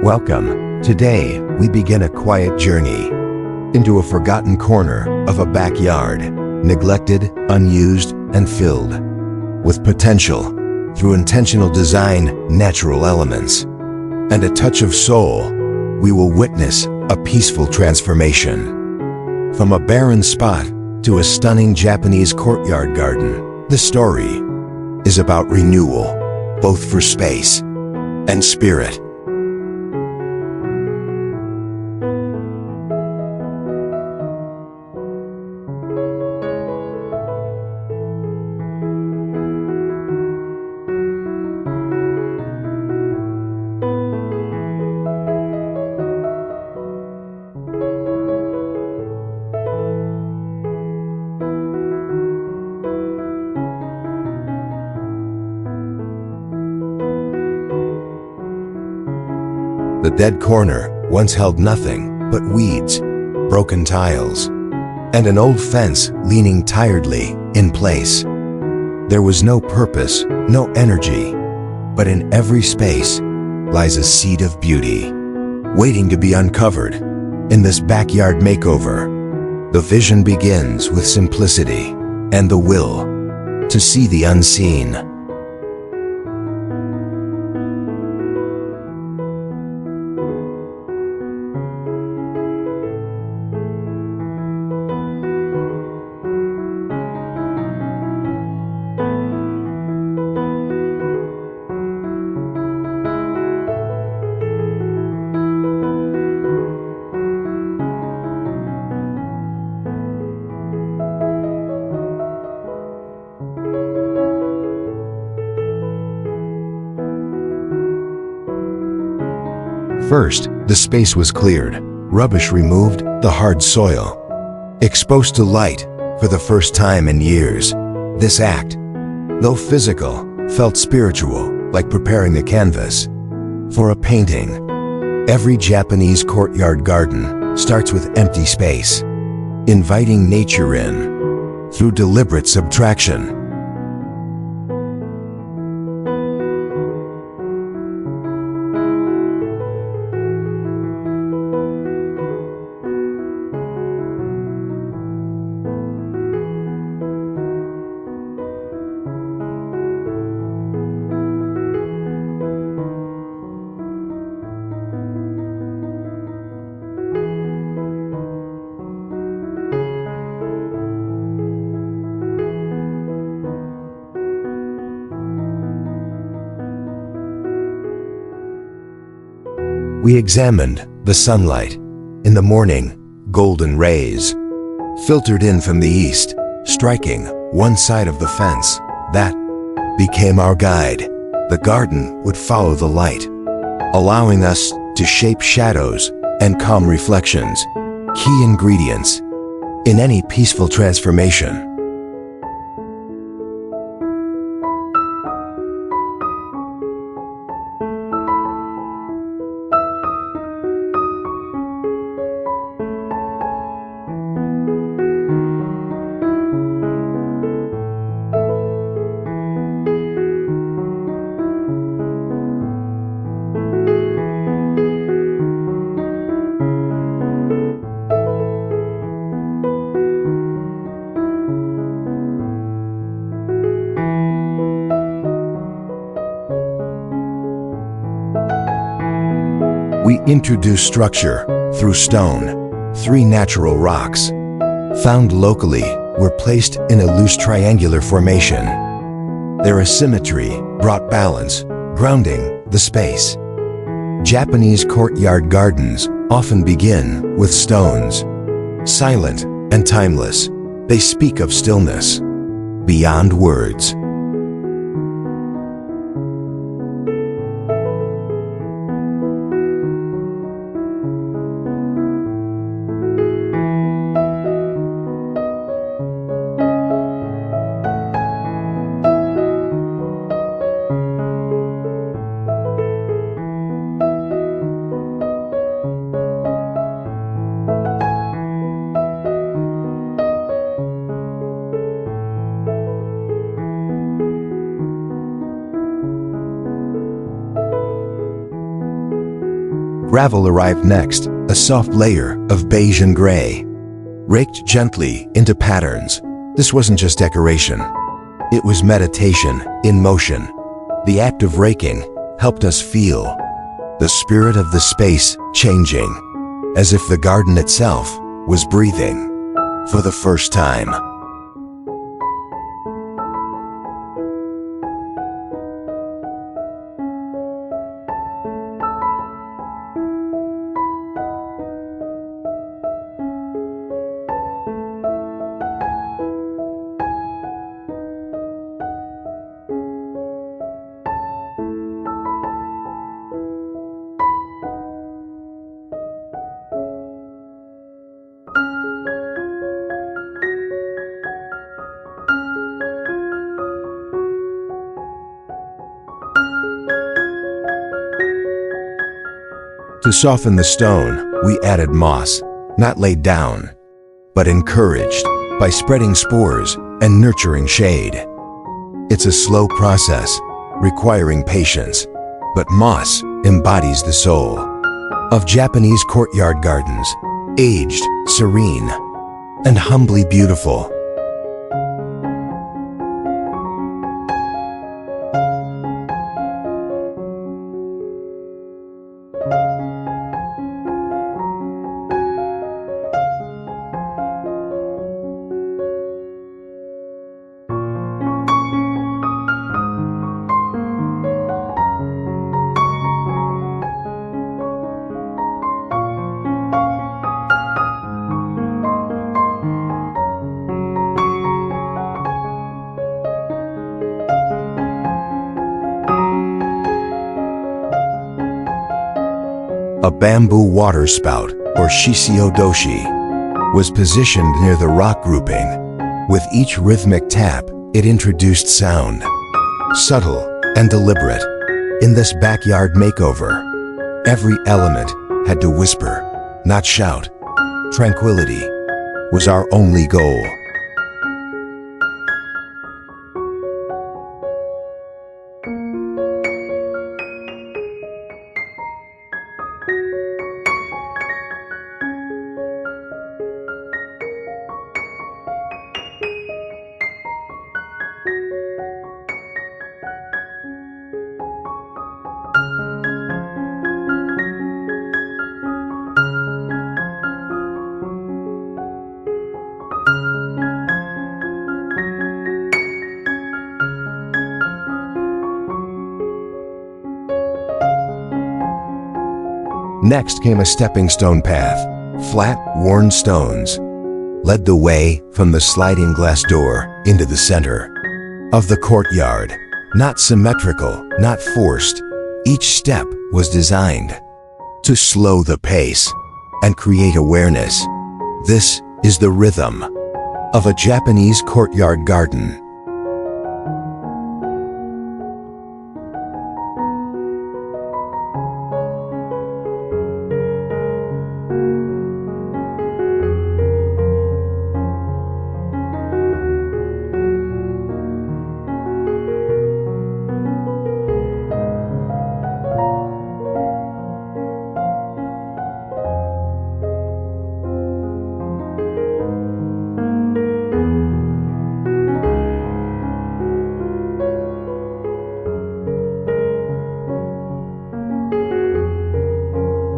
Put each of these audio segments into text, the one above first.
Welcome. Today, we begin a quiet journey into a forgotten corner of a backyard, neglected, unused, and filled with potential through intentional design, natural elements, and a touch of soul. We will witness a peaceful transformation. From a barren spot to a stunning Japanese courtyard garden, the story is about renewal, both for space and spirit. The dead corner once held nothing but weeds, broken tiles, and an old fence leaning tiredly in place. There was no purpose, no energy, but in every space lies a seed of beauty, waiting to be uncovered. In this backyard makeover, the vision begins with simplicity and the will to see the unseen. First, the space was cleared, rubbish removed, the hard soil exposed to light for the first time in years. This act, though physical, felt spiritual, like preparing a canvas for a painting. Every Japanese courtyard garden starts with empty space, inviting nature in through deliberate subtraction. We examined the sunlight. In the morning, golden rays filtered in from the east, striking one side of the fence. That became our guide. The garden would follow the light, allowing us to shape shadows and calm reflections, key ingredients in any peaceful transformation. We introduce structure through stone. 3 natural rocks, found locally, were placed in a loose triangular formation. Their asymmetry brought balance, grounding the space. Japanese courtyard gardens often begin with stones. Silent and timeless, they speak of stillness beyond words. Gravel arrived next, a soft layer of beige and gray. Raked gently into patterns, this wasn't just decoration. It was meditation in motion. The act of raking helped us feel the spirit of the space changing, as if the garden itself was breathing for the first time. To soften the stone, we added moss, not laid down, but encouraged by spreading spores and nurturing shade. It's a slow process, requiring patience, but moss embodies the soul of Japanese courtyard gardens, aged, serene, and humbly beautiful. A bamboo water spout, or shishio-doshi, was positioned near the rock grouping. With each rhythmic tap, it introduced sound, subtle and deliberate. In this backyard makeover, every element had to whisper, not shout. Tranquility was our only goal. Next came a stepping stone path. Flat, worn stones led the way from the sliding glass door into the center of the courtyard. Not symmetrical, not forced. Each step was designed to slow the pace and create awareness. This is the rhythm of a Japanese courtyard garden.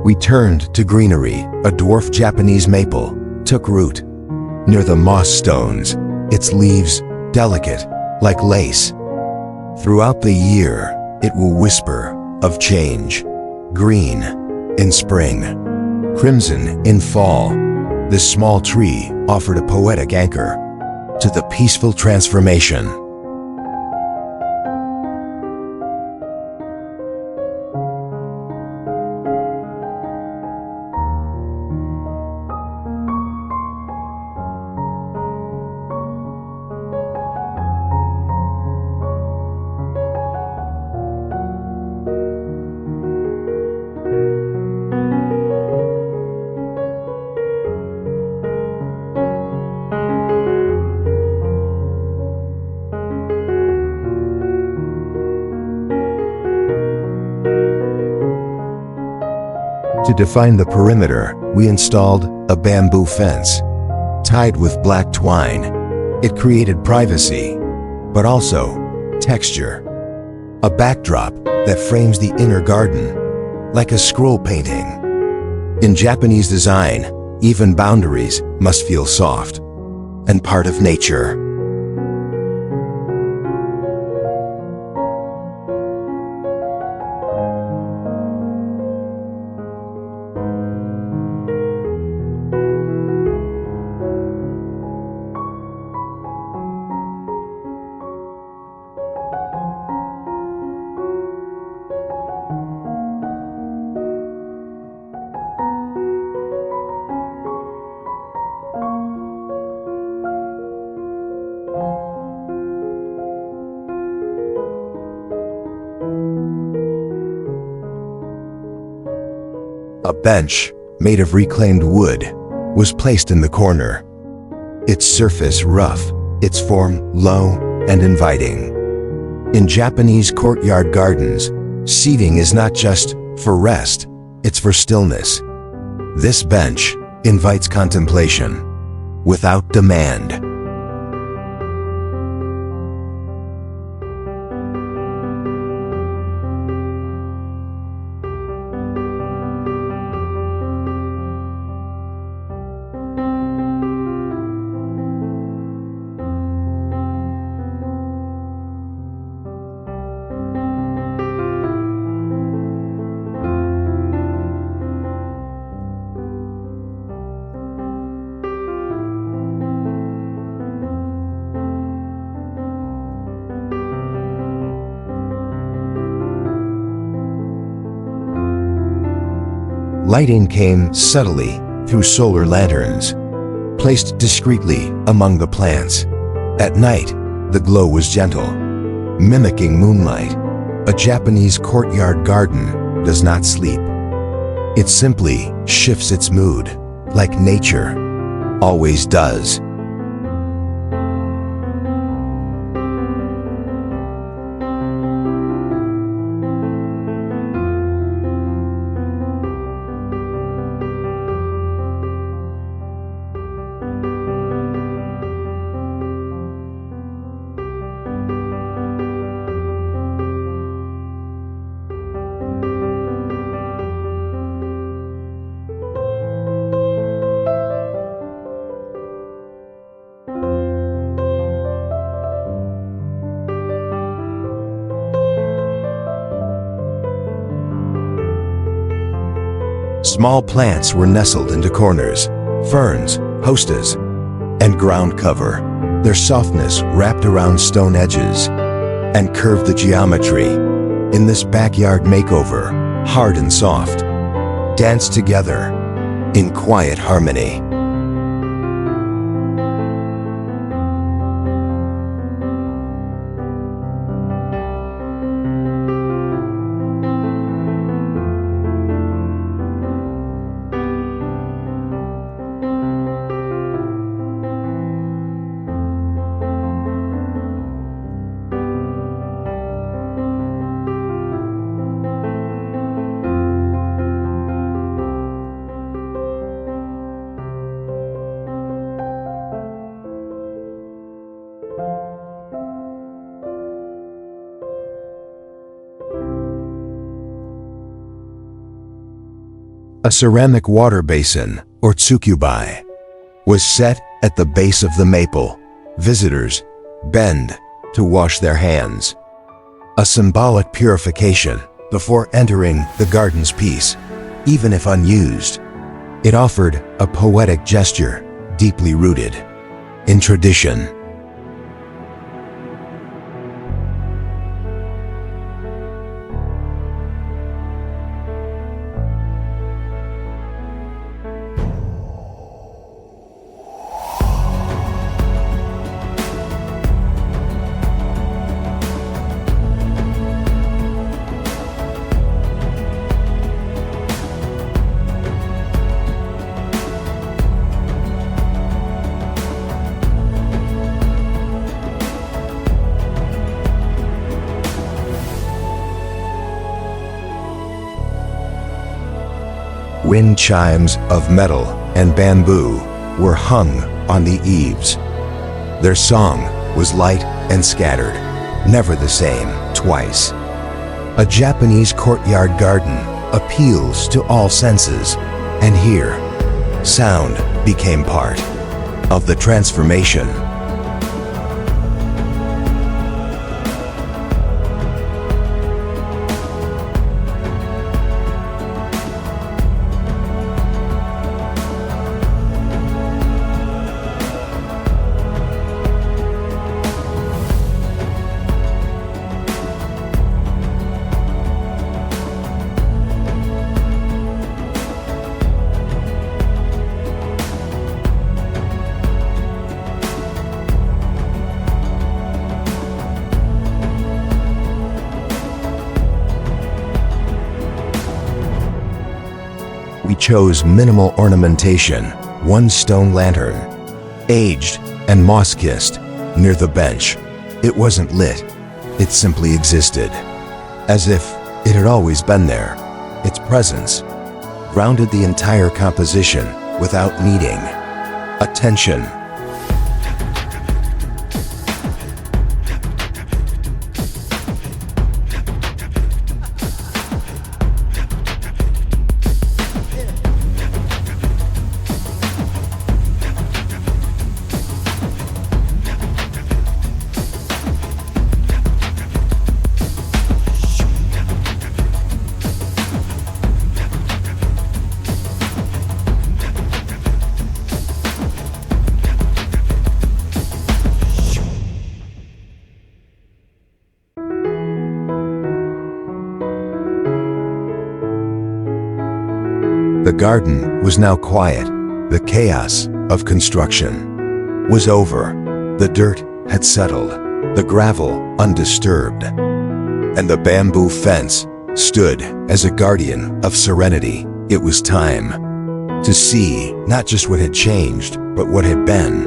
We turned to greenery. A dwarf Japanese maple took root near the moss stones, its leaves delicate like lace. Throughout the year, it will whisper of change. Green in spring, crimson in fall. This small tree offered a poetic anchor to the peaceful transformation. To define the perimeter, we installed a bamboo fence, tied with black twine. It created privacy, but also texture. A backdrop that frames the inner garden, like a scroll painting. In Japanese design, even boundaries must feel soft and part of nature. A bench, made of reclaimed wood, was placed in the corner. Its surface rough, its form low and inviting. In Japanese courtyard gardens, seating is not just for rest, it's for stillness. This bench invites contemplation, without demand. Lighting came subtly through solar lanterns, placed discreetly among the plants. At night, the glow was gentle, mimicking moonlight. A Japanese courtyard garden does not sleep. It simply shifts its mood, like nature always does. Small plants were nestled into corners, ferns, hostas, and ground cover. Their softness wrapped around stone edges and curved the geometry. In this backyard makeover, hard and soft, dance together in quiet harmony. A ceramic water basin, or tsukubai, was set at the base of the maple. Visitors bend to wash their hands, a symbolic purification before entering the garden's peace. Even if unused, it offered a poetic gesture deeply rooted in tradition. wind chimes of metal and bamboo were hung on the eaves. Their song was light and scattered, never the same twice. A Japanese courtyard garden appeals to all senses, and here, sound became part of the transformation. We chose minimal ornamentation, one stone lantern, aged and moss-kissed, near the bench. It wasn't lit, it simply existed, as if it had always been there. Its presence grounded the entire composition without needing attention. The garden was now quiet. The chaos of construction was over. The dirt had settled, the gravel undisturbed, and the bamboo fence stood as a guardian of serenity. It was time to see not just what had changed, but what had been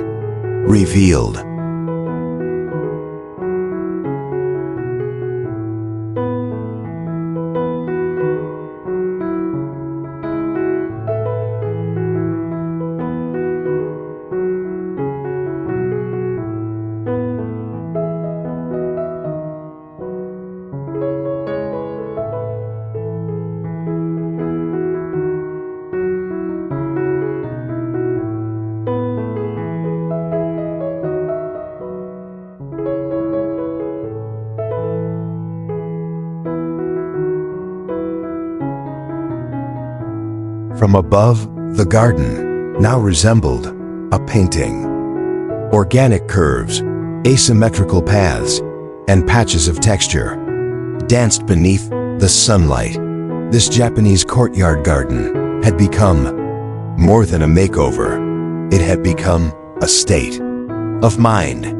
revealed. From above, the garden now resembled a painting. Organic curves, asymmetrical paths, and patches of texture danced beneath the sunlight. This Japanese courtyard garden had become more than a makeover. It had become a state of mind.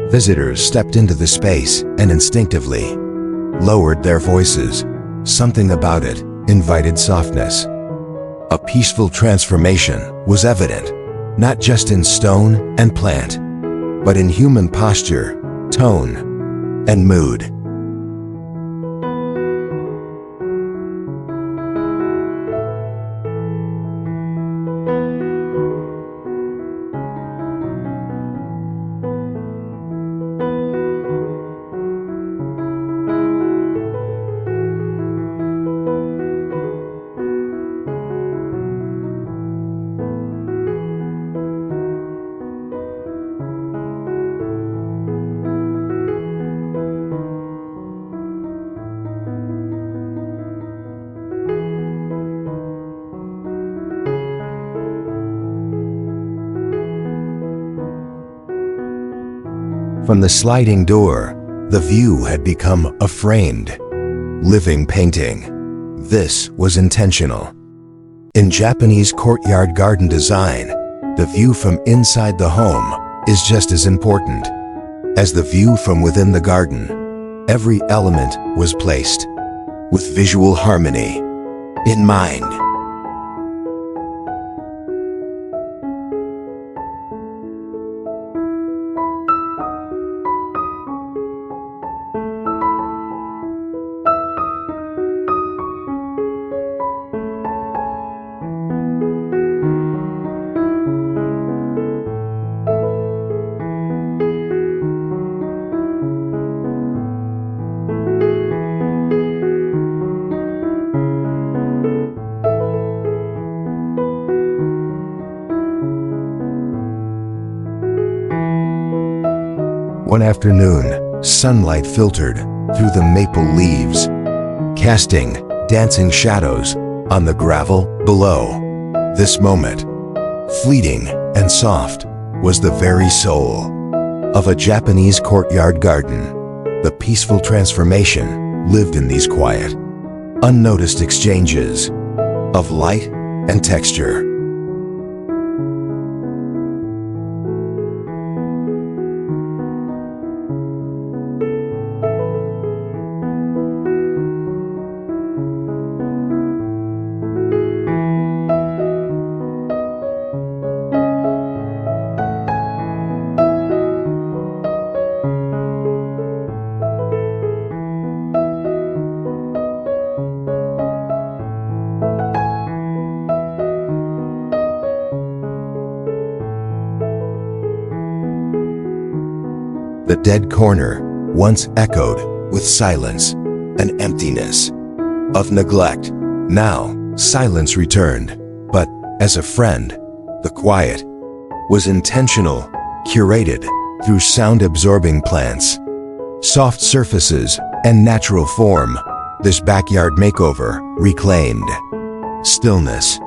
Visitors stepped into the space and instinctively lowered their voices. Something about it invited softness. A peaceful transformation was evident, not just in stone and plant, but in human posture, tone, and mood. From the sliding door, the view had become a framed, living painting. This was intentional. In Japanese courtyard garden design, the view from inside the home is just as important as the view from within the garden. Every element was placed with visual harmony in mind. One afternoon, sunlight filtered through the maple leaves, casting dancing shadows on the gravel below. This moment, fleeting and soft, was the very soul of a Japanese courtyard garden. The peaceful transformation lived in these quiet, unnoticed exchanges of light and texture. The dead corner once echoed with silence and emptiness of neglect. Now, silence returned, but as a friend, the quiet was intentional, curated through sound-absorbing plants, soft surfaces, and natural form. This backyard makeover reclaimed stillness.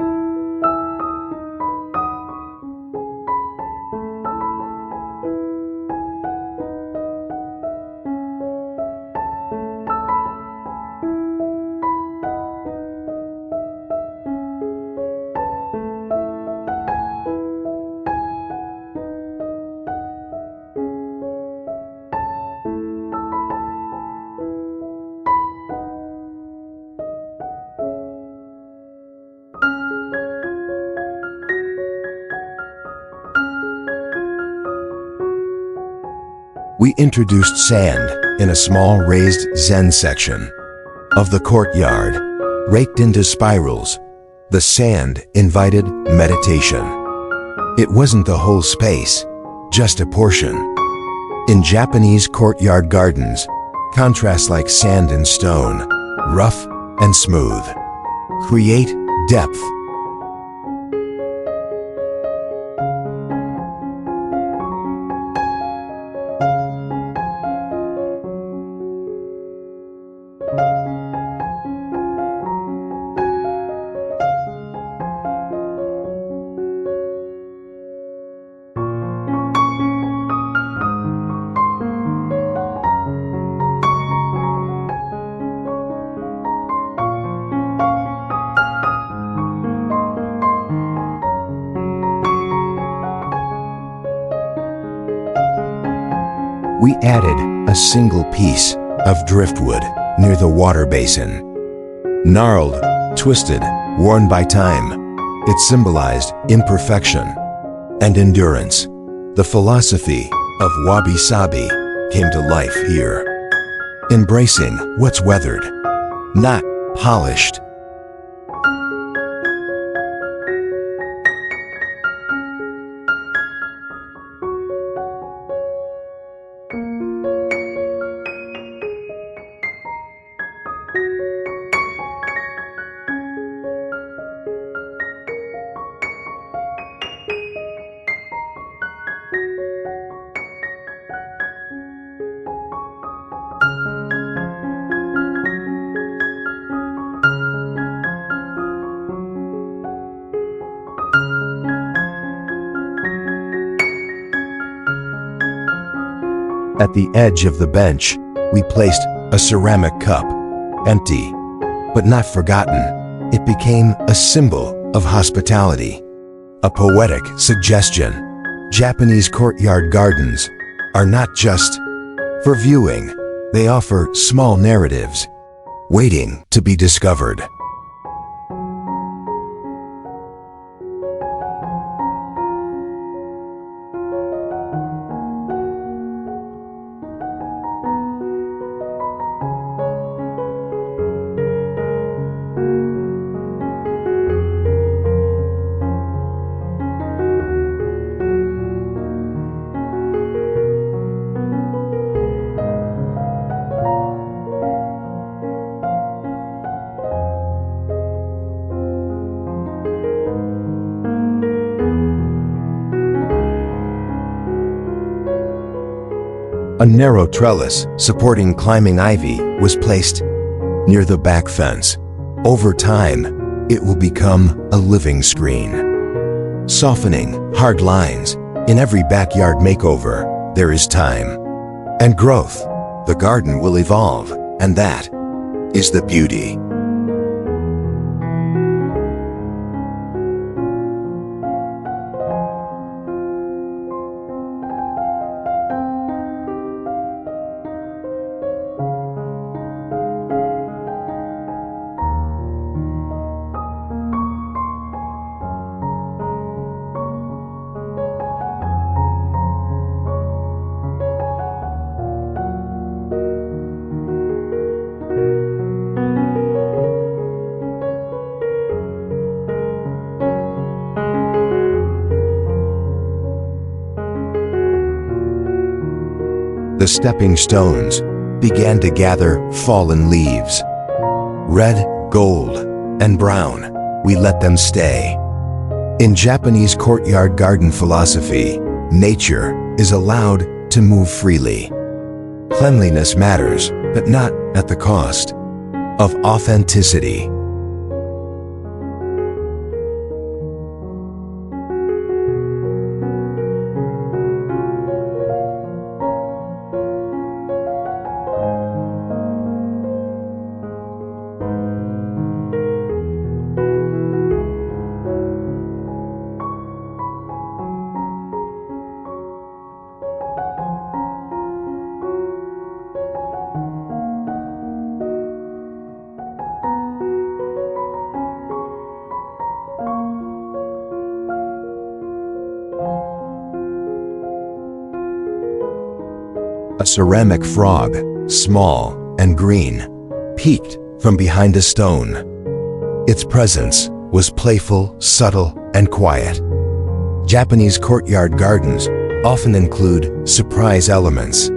We introduced sand in a small raised Zen section of the courtyard, raked into spirals. The sand invited meditation. It wasn't the whole space, just a portion. In Japanese courtyard gardens, contrasts like sand and stone, rough and smooth, create depth. We added a single piece of driftwood near the water basin. Gnarled, twisted, worn by time, it symbolized imperfection and endurance. The philosophy of wabi-sabi came to life here, embracing what's weathered, not polished. At the edge of the bench, we placed a ceramic cup, empty, but not forgotten. It became a symbol of hospitality, a poetic suggestion. Japanese courtyard gardens are not just for viewing. They offer small narratives, waiting to be discovered. A narrow trellis supporting climbing ivy was placed near the back fence. Over time, it will become a living screen, softening hard lines. In every backyard makeover, there is time and growth. The garden will evolve, and that is the beauty. The stepping stones began to gather fallen leaves. Red, gold, and brown, we let them stay. In Japanese courtyard garden philosophy, nature is allowed to move freely. Cleanliness matters, but not at the cost of authenticity. A ceramic frog, small and green, peeked from behind a stone. Its presence was playful, subtle, and quiet. Japanese courtyard gardens often include surprise elements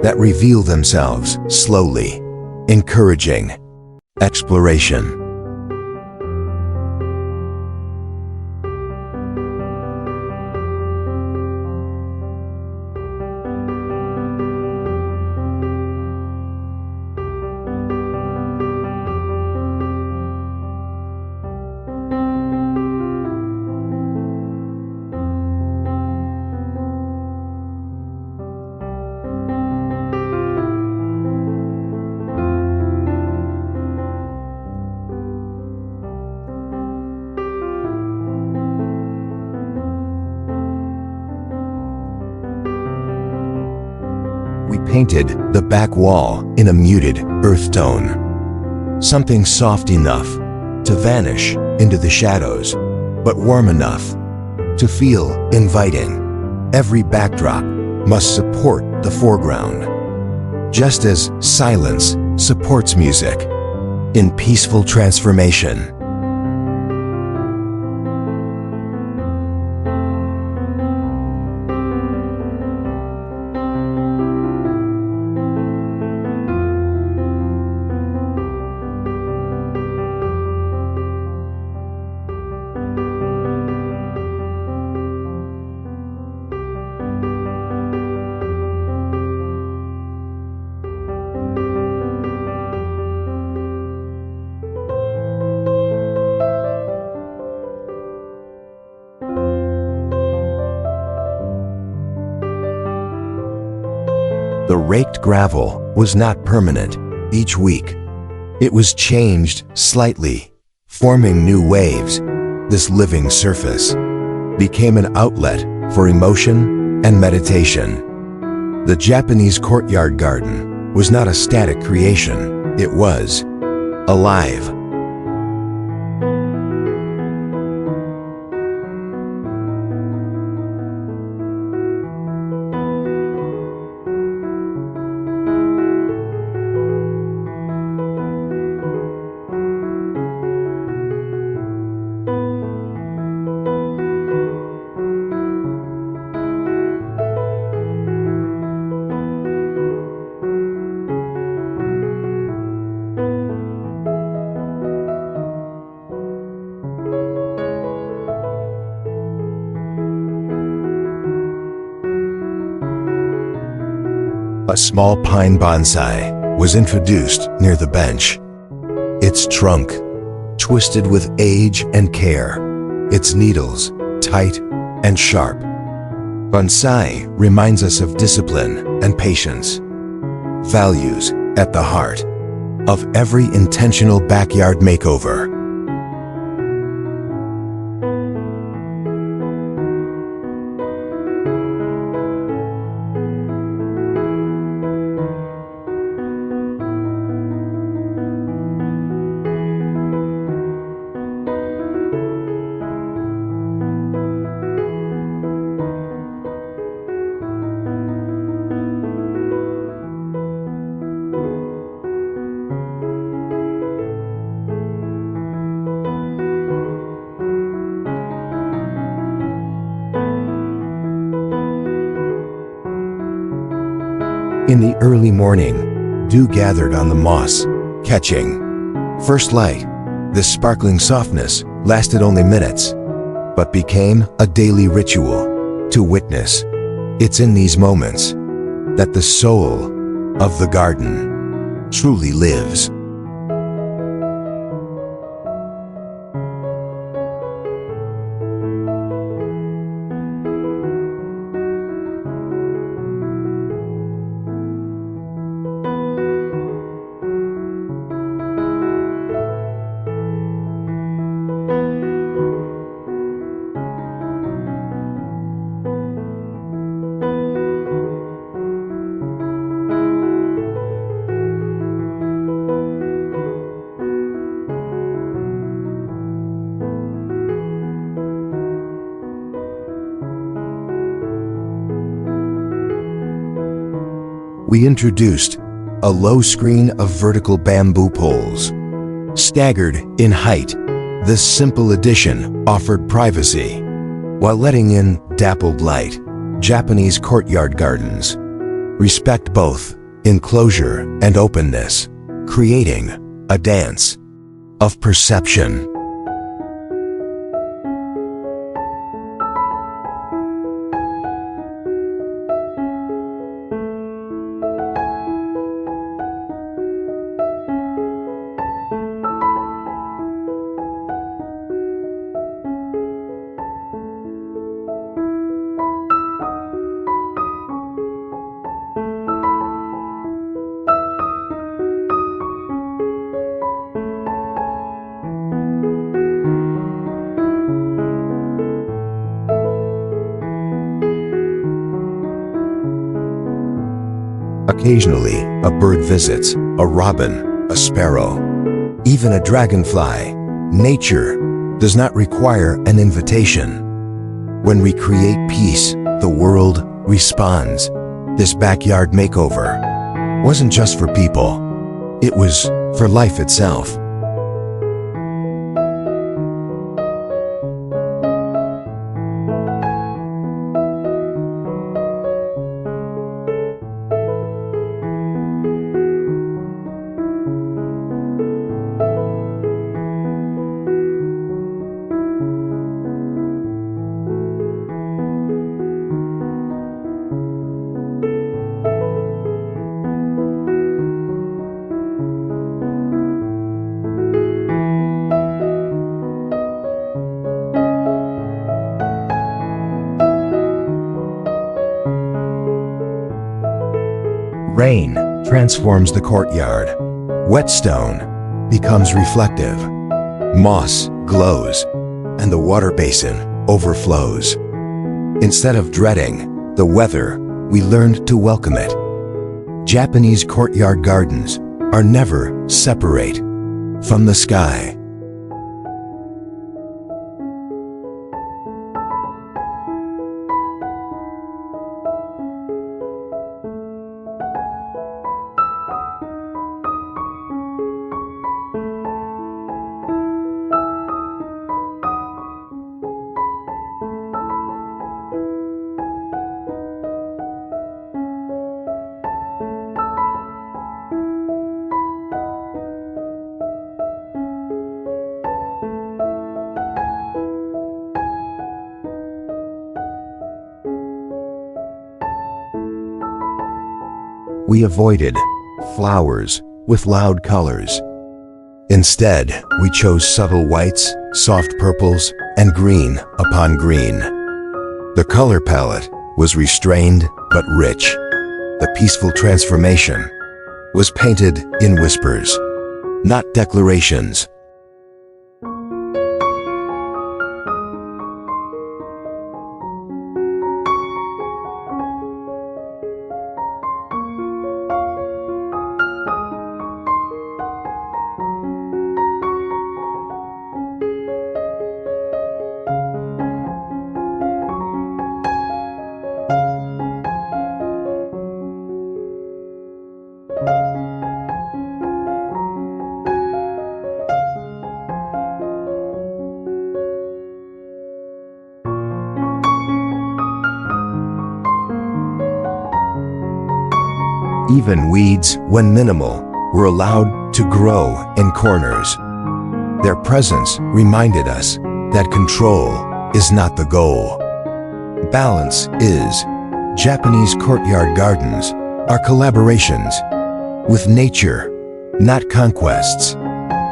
that reveal themselves slowly, encouraging exploration. We painted the back wall in a muted earth tone. Something soft enough to vanish into the shadows, but warm enough to feel inviting. Every backdrop must support the foreground, just as silence supports music in peaceful transformation. The raked gravel was not permanent. Each week, it was changed slightly, forming new waves. This living surface became an outlet for emotion and meditation. The Japanese courtyard garden was not a static creation. It was alive. A small pine bonsai was introduced near the bench. Its trunk, twisted with age and care, its needles tight and sharp. Bonsai reminds us of discipline and patience, values at the heart of every intentional backyard makeover. In the early morning, dew gathered on the moss, catching first light. This sparkling softness lasted only minutes, but became a daily ritual to witness. It's in these moments that the soul of the garden truly lives. We introduced a low screen of vertical bamboo poles. Staggered in height, this simple addition offered privacy while letting in dappled light. Japanese courtyard gardens respect both enclosure and openness, creating a dance of perception. Occasionally, a bird visits, a robin, a sparrow, even a dragonfly. Nature does not require an invitation. When we create peace, the world responds. This backyard makeover wasn't just for people. It was for life itself. Rain transforms the courtyard. Wet stone becomes reflective. Moss glows, and the water basin overflows. Instead of dreading the weather, we learned to welcome it. Japanese courtyard gardens are never separate from the sky. We avoided flowers with loud colors. Instead, we chose subtle whites, soft purples, and green upon green. The color palette was restrained but rich. The peaceful transformation was painted in whispers, not declarations. Even weeds, when minimal, were allowed to grow in corners. Their presence reminded us that control is not the goal. Balance is. Japanese courtyard gardens are collaborations with nature, not conquests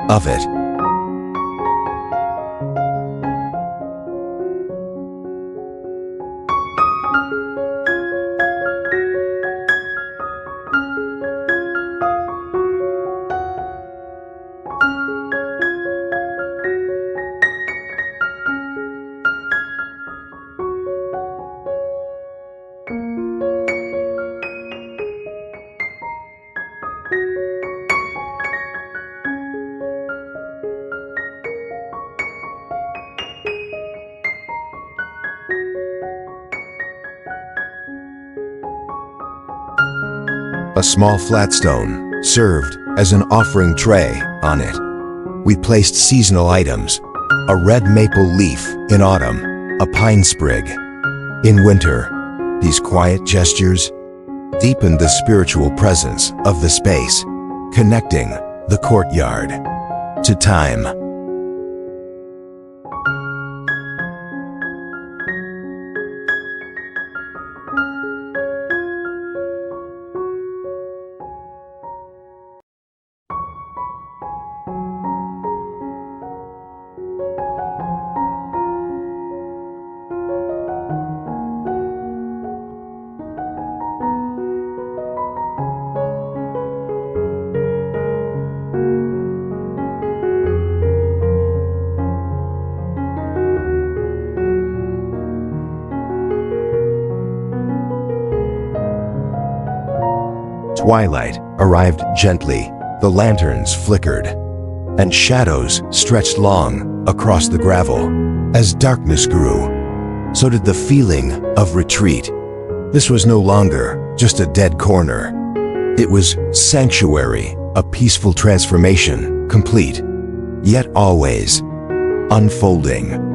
of it. A small flat stone served as an offering tray on it. We placed seasonal items, a red maple leaf in autumn, a pine sprig in winter. These quiet gestures deepened the spiritual presence of the space, connecting the courtyard to time. Twilight arrived gently, the lanterns flickered, and shadows stretched long across the gravel. As darkness grew, so did the feeling of retreat. This was no longer just a dead corner. It was sanctuary, a peaceful transformation, complete, yet always unfolding.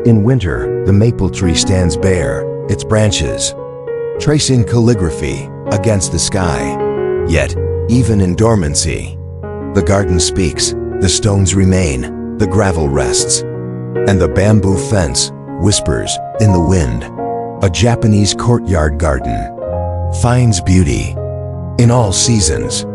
In winter, the maple tree stands bare, its branches tracing calligraphy against the sky. Yet, even in dormancy, the garden speaks, the stones remain, the gravel rests, and the bamboo fence whispers in the wind. A Japanese courtyard garden finds beauty in all seasons.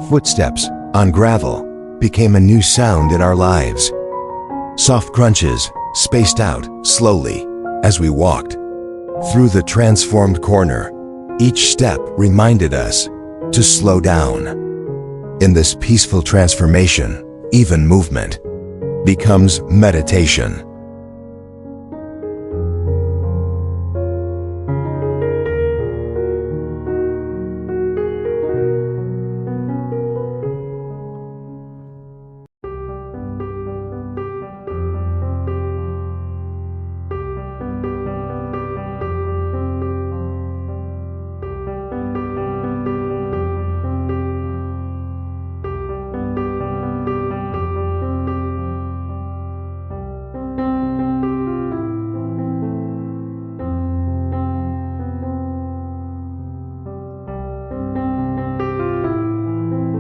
Footsteps on gravel became a new sound in our lives. Soft crunches spaced out slowly as we walked through the transformed corner. Each step reminded us to slow down. In this peaceful transformation, even movement becomes meditation.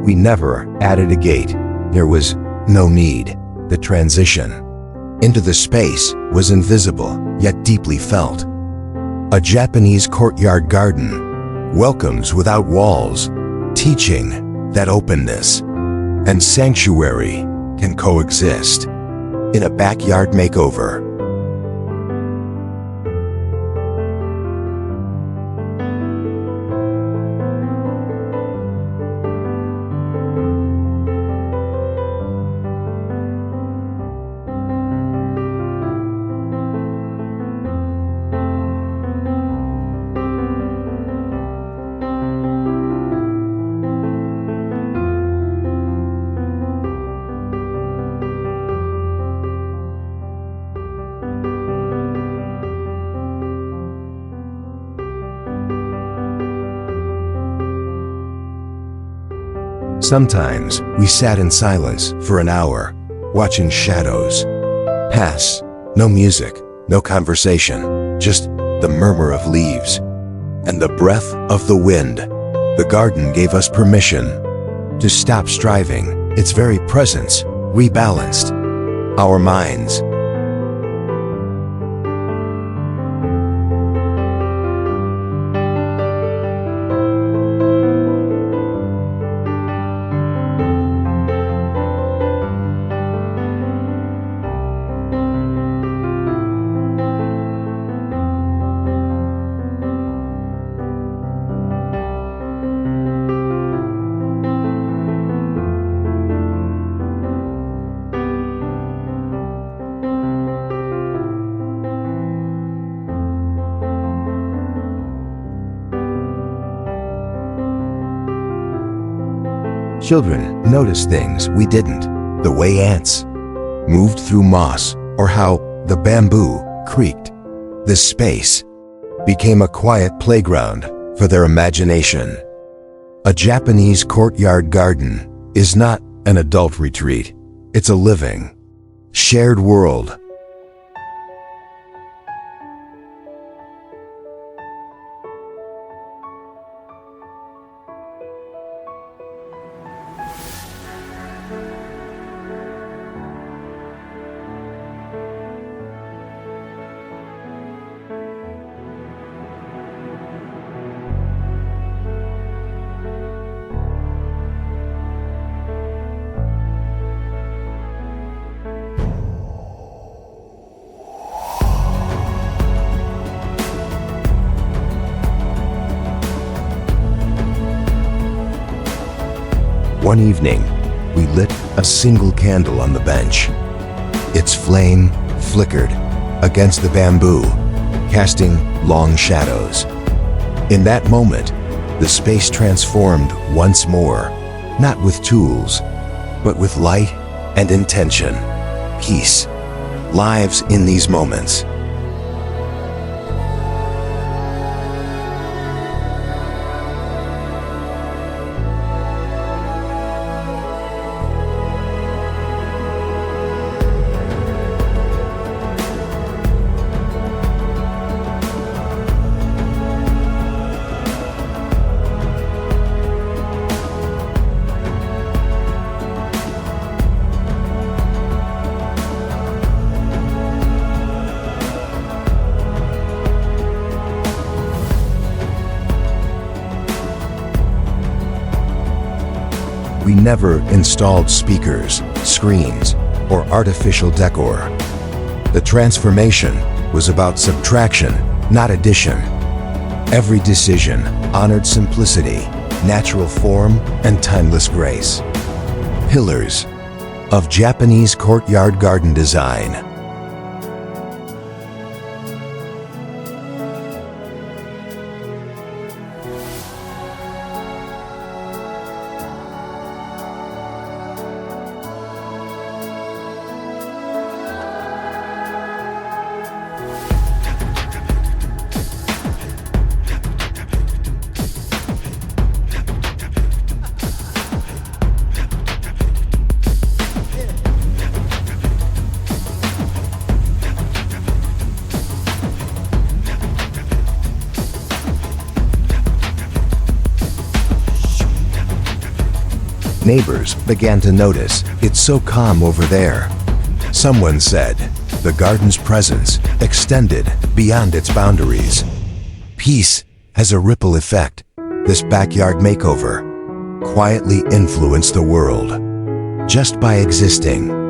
We never added a gate. There was no need. The transition into the space was invisible, yet deeply felt. A Japanese courtyard garden welcomes without walls, teaching that openness and sanctuary can coexist in a backyard makeover. Sometimes we sat in silence for an hour, watching shadows pass. No music, no conversation, just the murmur of leaves and the breath of the wind. The garden gave us permission to stop striving. Its very presence rebalanced our minds. Children noticed things we didn't, the way ants moved through moss or how the bamboo creaked. This space became a quiet playground for their imagination. A Japanese courtyard garden is not an adult retreat. It's a living, shared world. One evening, we lit a single candle on the bench. Its flame flickered against the bamboo, casting long shadows. In that moment, the space transformed once more, not with tools, but with light and intention. Peace lives in these moments. We never installed speakers, screens, or artificial decor. The transformation was about subtraction, not addition. Every decision honored simplicity, natural form, and timeless grace. Pillars of Japanese courtyard garden design. Neighbors began to notice, it's so calm over there. Someone said, the garden's presence extended beyond its boundaries. Peace has a ripple effect. This backyard makeover quietly influenced the world just by existing.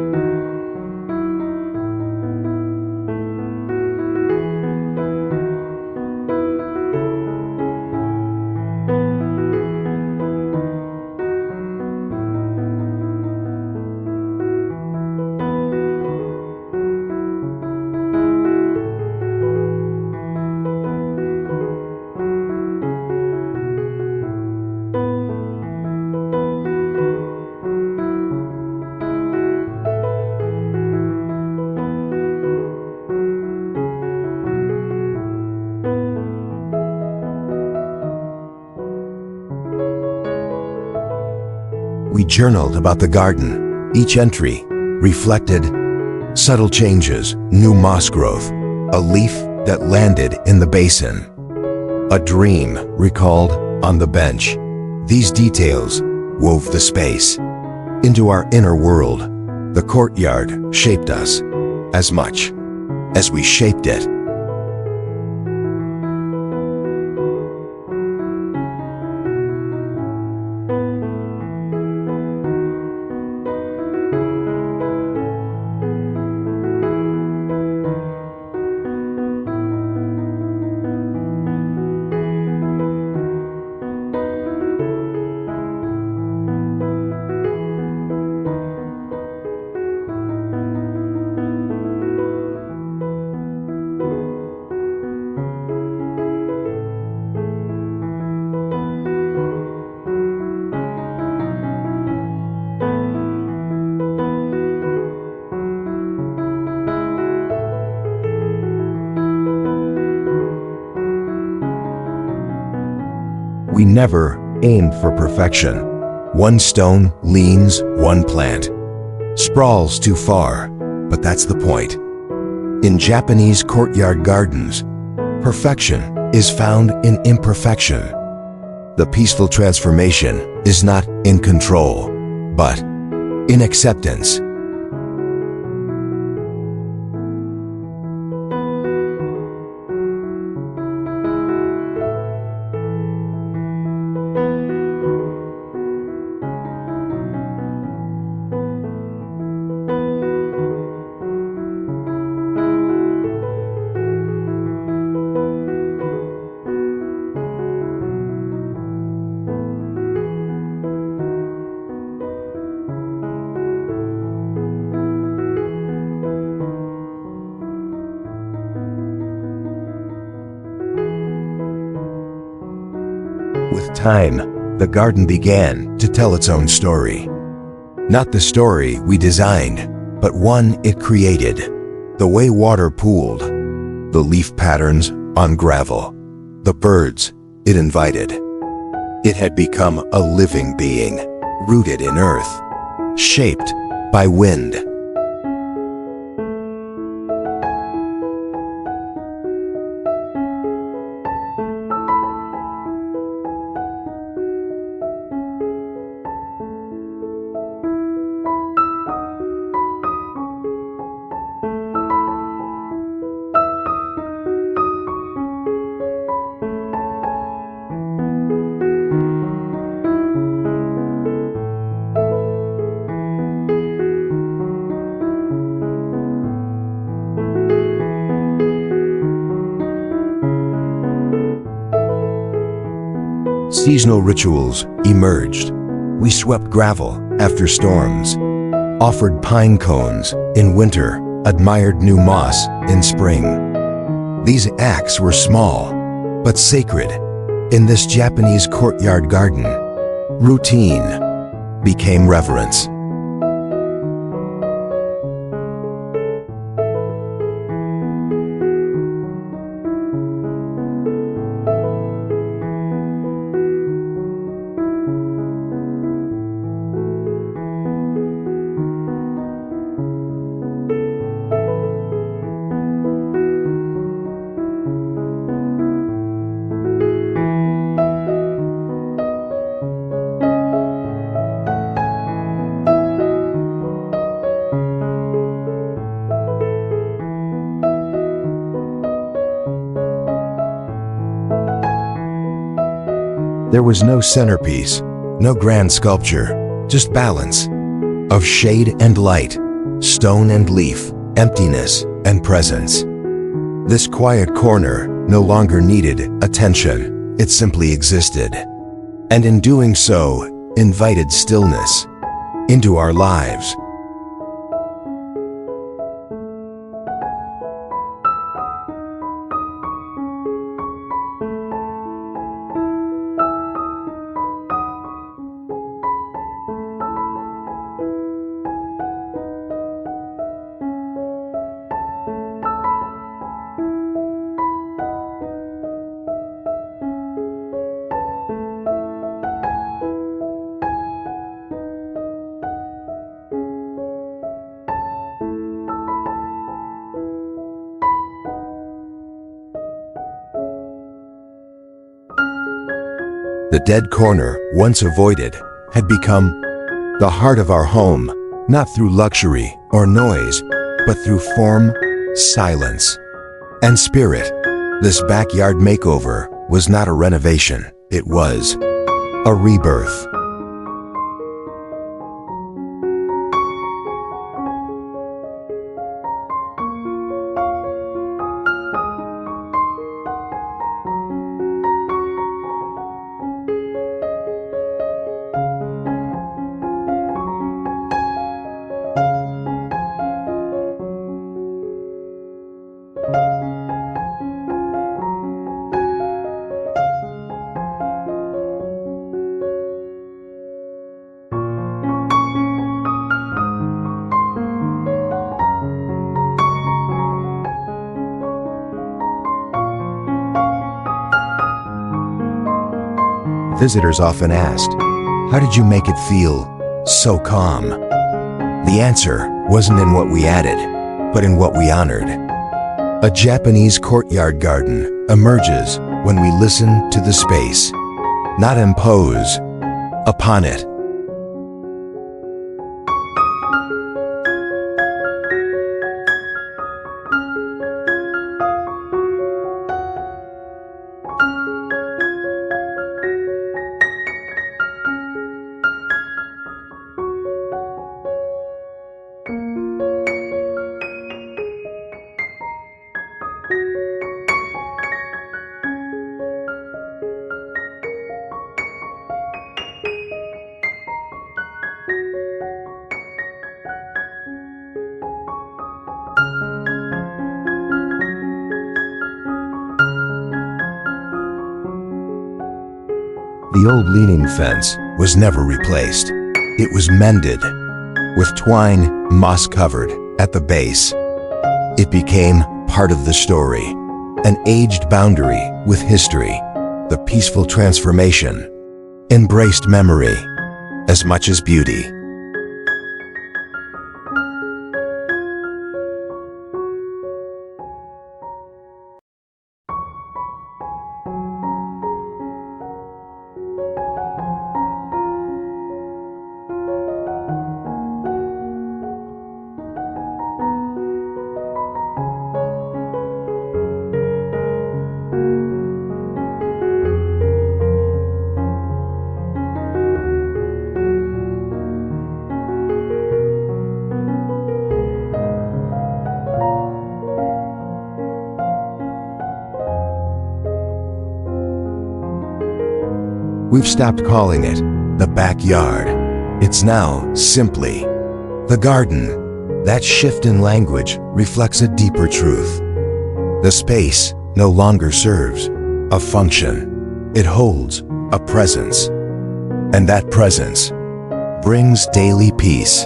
We journaled about the garden. Each entry reflected subtle changes, new moss growth, a leaf that landed in the basin, a dream recalled on the bench. These details wove the space into our inner world. The courtyard shaped us as much as we shaped it. We never aimed for perfection. One stone leans, one plant sprawls too far, but that's the point. In Japanese courtyard gardens, perfection is found in imperfection. The peaceful transformation is not in control, but in acceptance. With time, the garden began to tell its own story. Not the story we designed, but one it created. The way water pooled, the leaf patterns on gravel, the birds it invited. It had become a living being, rooted in earth, shaped by wind. Seasonal rituals emerged. We swept gravel after storms, offered pine cones in winter, admired new moss in spring. These acts were small, but sacred. In this Japanese courtyard garden, routine became reverence. There was no centerpiece, no grand sculpture, just balance of shade and light, stone and leaf, emptiness and presence. This quiet corner no longer needed attention, it simply existed. And in doing so, invited stillness into our lives. The dead corner, once avoided, had become the heart of our home, not through luxury or noise, but through form, silence, and spirit. This backyard makeover was not a renovation, it was a rebirth. Visitors often asked, "How did you make it feel so calm?" The answer wasn't in what we added, but in what we honored. A Japanese courtyard garden emerges when we listen to the space, not impose upon it. The old leaning fence was never replaced. It was mended, with twine moss-covered at the base. It became part of the story, an aged boundary with history. The peaceful transformation embraced memory as much as beauty. We've stopped calling it the backyard. It's now simply the garden. That shift in language reflects a deeper truth. The space no longer serves a function. It holds a presence. And that presence brings daily peace.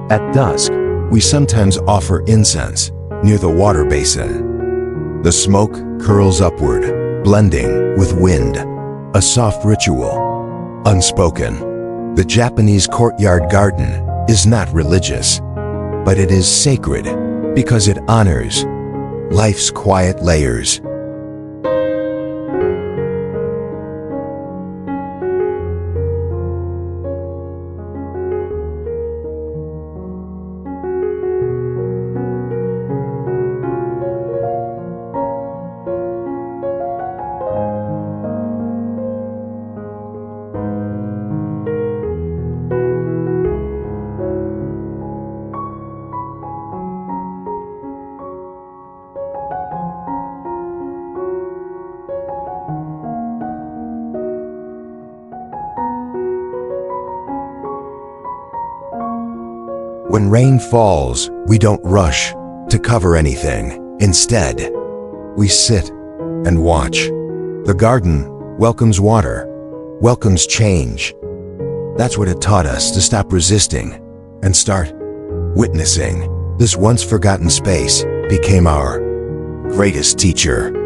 At dusk, we sometimes offer incense near the water basin. The smoke curls upward, blending with wind, a soft ritual, unspoken. The Japanese courtyard garden is not religious, but it is sacred because it honors life's quiet layers. When rain falls, we don't rush to cover anything. Instead, we sit and watch. The garden welcomes water, welcomes change. That's what it taught us, to stop resisting and start witnessing. This once forgotten space became our greatest teacher.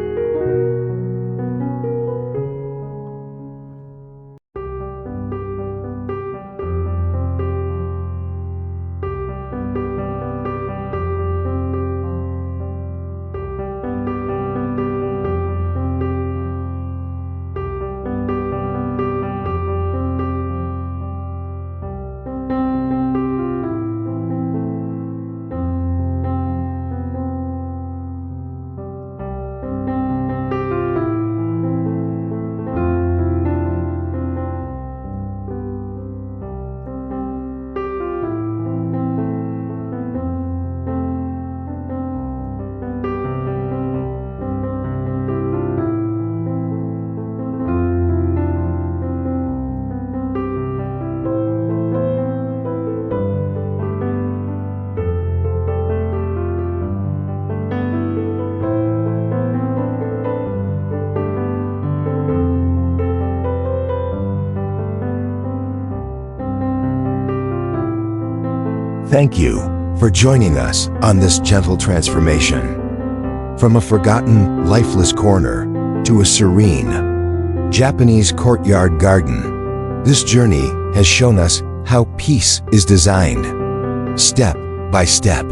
Thank you for joining us on this gentle transformation. From a forgotten, lifeless corner to a serene, Japanese courtyard garden, this journey has shown us how peace is designed, step by step.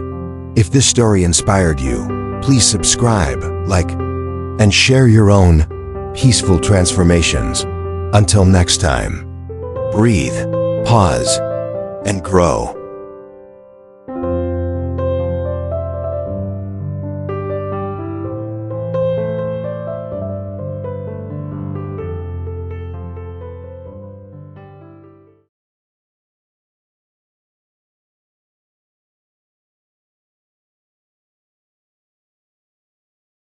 If this story inspired you, please subscribe, like, and share your own peaceful transformations. Until next time, breathe, pause, and grow.